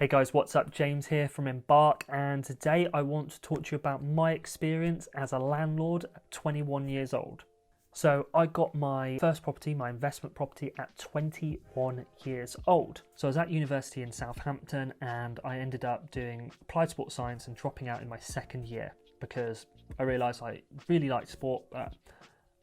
Hey guys, what's up? James here from Embark, and today I want to talk to you about my experience as a landlord at 21 years old. So I got my first property, my investment property, at 21 years old. So I was at university in Southampton and I ended up doing applied sports science and dropping out in my second year because I realised I really liked sport, but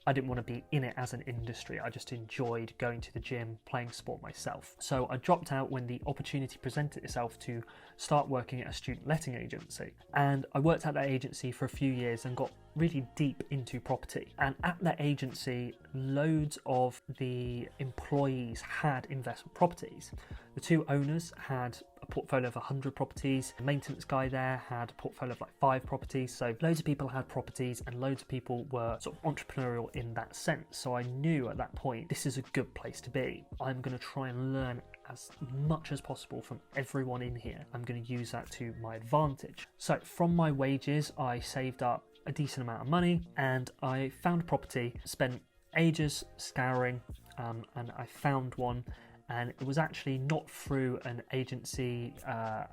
I didn't want to be in it as an industry. I just enjoyed going to the gym, playing sport myself. So I dropped out when the opportunity presented itself to start working at a student letting agency. And I worked at that agency for a few years and got really deep into property. And at that agency, loads of the employees had investment properties. The two owners had a portfolio of 100 properties. The maintenance guy there had a portfolio of like 5 properties. So loads of people had properties and loads of people were sort of entrepreneurial in that sense. So I knew at that point, this is a good place to be. I'm going to try and learn as much as possible from everyone in here. I'm going to use that to my advantage. So from my wages, I saved up a decent amount of money and I found a property, spent ages scouring, and I found one. And it was actually not through an agency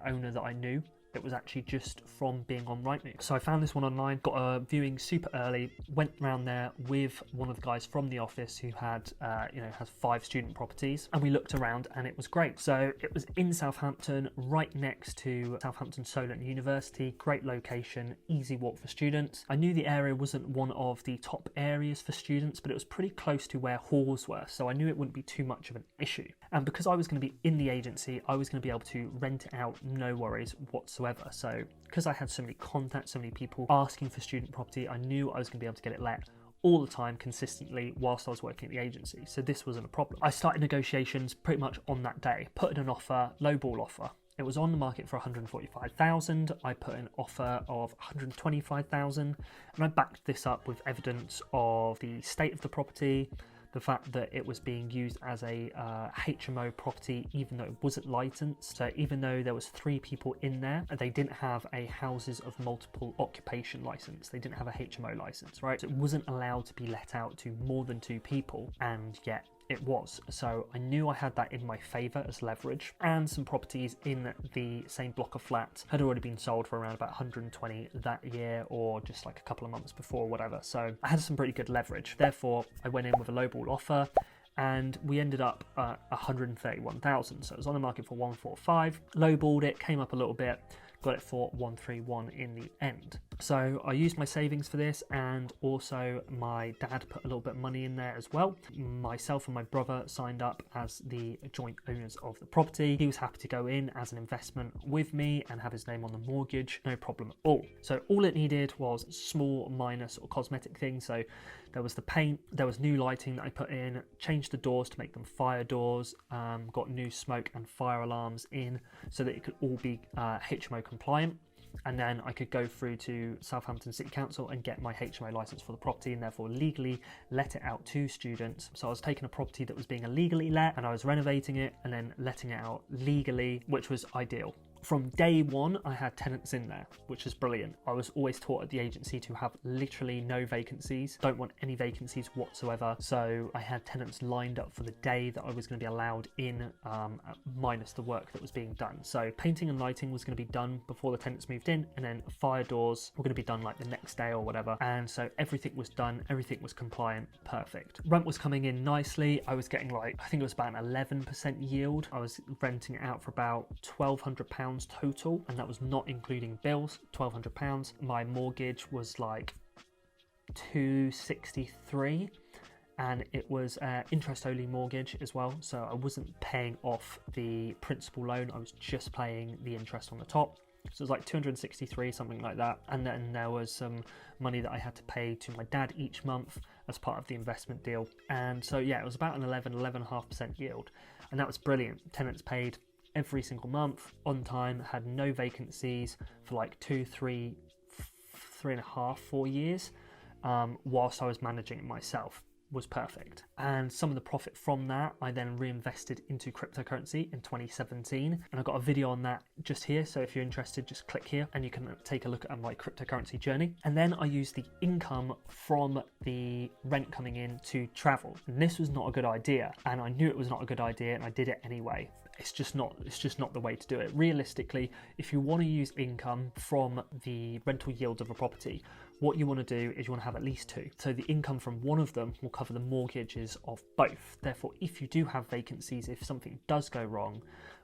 owner that I knew. It was actually just from being on Rightmove. So I found this one online, got a viewing super early, went around there with one of the guys from the office who had, has 5 student properties, and we looked around and it was great. So it was in Southampton, right next to Southampton Solent University, great location, easy walk for students. I knew the area wasn't one of the top areas for students, but it was pretty close to where halls were, so I knew it wouldn't be too much of an issue. And because I was going to be in the agency, I was going to be able to rent it out, no worries whatsoever. So because I had so many contacts, so many people asking for student property, I knew I was going to be able to get it let all the time consistently whilst I was working at the agency. So this wasn't a problem. I started negotiations pretty much on that day, put in an offer, lowball offer. It was on the market for 145,000. I put an offer of 125,000, and I backed this up with evidence of the state of the property, the fact that it was being used as a HMO property even though it wasn't licensed. So even though there was 3 people in there, they didn't have a houses of multiple occupation license. They didn't have a HMO license, right? So it wasn't allowed to be let out to more than 2 people, and yet it was. So I knew I had that in my favour as leverage, and some properties in the same block of flats had already been sold for around about 120 that year, or just like a couple of months before or whatever. So I had some pretty good leverage. Therefore, I went in with a lowball offer and we ended up at 131,000. So it was on the market for 145, lowballed it, came up a little bit, got it for 131 in the end. So I used my savings for this, and also my dad put a little bit of money in there as well. Myself and my brother signed up as the joint owners of the property. He was happy to go in as an investment with me and have his name on the mortgage, no problem at all. So all it needed was small, minor sort of cosmetic things. So there was the paint, there was new lighting that I put in, changed the doors to make them fire doors, got new smoke and fire alarms in so that it could all be HMO compliant. And then I could go through to Southampton City Council and get my HMO license for the property, and therefore legally let it out to students. So I was taking a property that was being illegally let and I was renovating it and then letting it out legally, which was ideal. From day one, I had tenants in there, which is brilliant. I was always taught at the agency to have literally no vacancies. Don't want any vacancies whatsoever. So I had tenants lined up for the day that I was going to be allowed in, minus the work that was being done. So painting and lighting was going to be done before the tenants moved in, and then fire doors were going to be done like the next day or whatever. And so everything was done, everything was compliant, perfect. Rent was coming in nicely. I was getting like, I think it was about an 11% yield. I was renting it out for about £1,200 total, and that was not including bills. £1,200. My mortgage was like 263, and it was interest only mortgage as well, so I wasn't paying off the principal loan, I was just paying the interest on the top. So it was like 263, something like that. And then there was some money that I had to pay to my dad each month as part of the investment deal. And so yeah, it was about an 11.5% yield, and that was brilliant. Tenants paid every single month on time, had no vacancies for like 2, 3, 3.5, 4 years, whilst I was managing it myself. Was perfect. And some of the profit from that I then reinvested into cryptocurrency in 2017, and I've got a video on that just here, so if you're interested, just click here and you can take a look at my cryptocurrency journey. And then I used the income from the rent coming in to travel, and this was not a good idea, and I knew it was not a good idea, and I did it anyway. it's just not the way to do it. Realistically, if you want to use income from the rental yield of a property, what you want to do is you want to have at least two. So the income from one of them will cover the mortgages of both. Therefore, if you do have vacancies, if something does go wrong,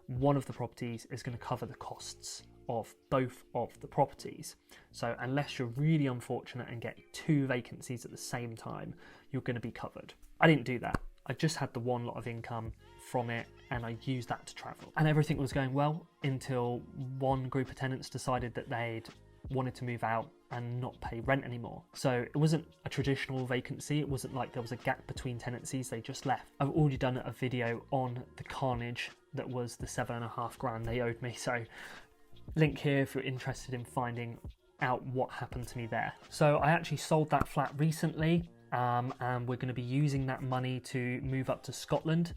one of the properties is going to cover the costs of both of the properties. So unless you're really unfortunate and get two vacancies at the same time, you're going to be covered. I didn't do that. I just had the one lot of income from it, and I used that to travel. And everything was going well until one group of tenants decided that they'd wanted to move out and not pay rent anymore. So it wasn't a traditional vacancy. It wasn't like there was a gap between tenancies. They just left. I've already done a video on the carnage that was the $7,500 they owed me. So link here if you're interested in finding out what happened to me there. So I actually sold that flat recently, and we're going to be using that money to move up to Scotland.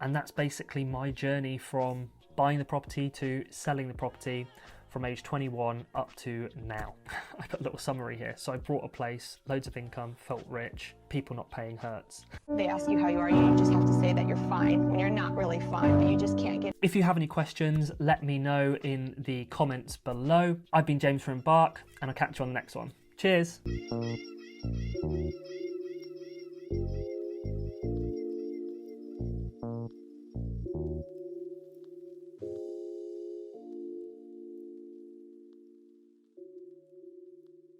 And that's basically my journey from buying the property to selling the property from age 21 up to now. I got a little summary here. So I bought a place, loads of income, felt rich, people not paying hurts. They ask you how you are, you just have to say that you're fine when you're not really fine, but you just can't get. If you have any questions, let me know in the comments below. I've been James from Embark, and I'll catch you on the next one. Cheers.